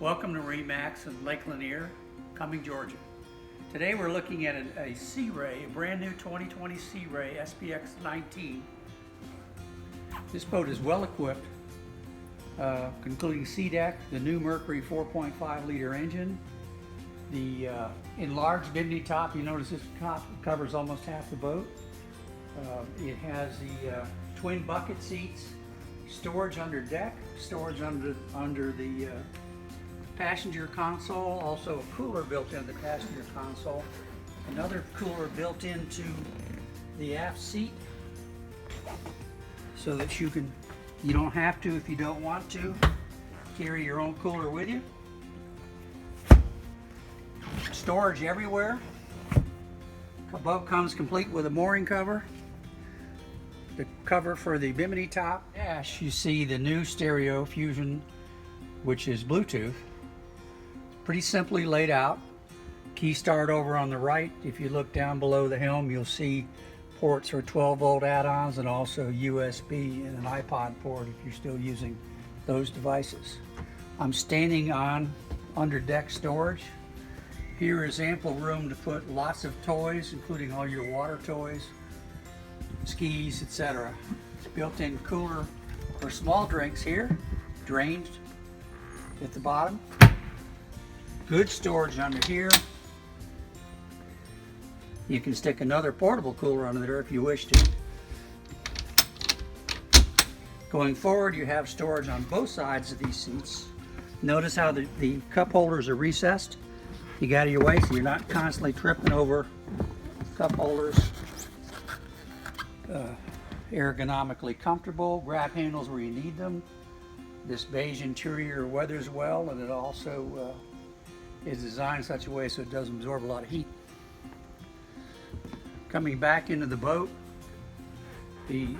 Welcome to MarineMax in Lake Lanier, Cumming, Georgia. Today we're looking at a Sea Ray, a brand new 2020 Sea Ray SPX 19. This boat is well equipped, including SeaDeck, the new Mercury 4.5 liter engine, the enlarged bimini top. You notice this top covers almost half the boat. It has the twin bucket seats, storage under deck, storage under the passenger console, also a cooler built into the passenger console, another cooler built into the aft seat so that you don't have to, if you don't want to, carry your own cooler with you. Storage everywhere. The boat comes complete with a mooring cover, the cover for the bimini top. Dash, you see the new stereo fusion, which is Bluetooth. Pretty simply laid out. Key start over on the right. If you look down below the helm, you'll see ports for 12-volt add-ons and also USB and an iPod port if you're still using those devices. I'm standing on under deck storage. Here is ample room to put lots of toys, including all your water toys, skis, etc. Built-in cooler for small drinks here, drained at the bottom. Good storage under here. You can stick another portable cooler under there if you wish to. Going forward, you have storage on both sides of these seats. Notice how the cup holders are recessed. You got out of your way so you're not constantly tripping over cup holders. Ergonomically comfortable, grab handles where you need them. This beige interior weathers well, and it also is designed in such a way so it doesn't absorb a lot of heat. Coming back into the boat, the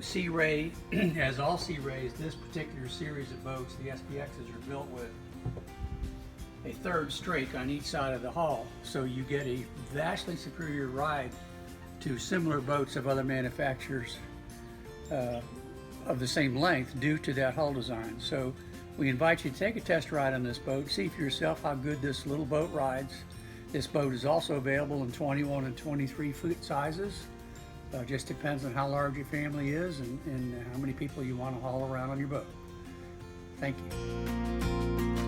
Sea Ray, as all Sea Rays, this particular series of boats, the SPXs, are built with a third strake on each side of the hull, so you get a vastly superior ride to similar boats of other manufacturers of the same length due to that hull design. So we invite you to take a test ride on this boat, see for yourself how good this little boat rides. This boat is also available in 21 and 23 foot sizes. Just depends on how large your family is and how many people you want to haul around on your boat. Thank you.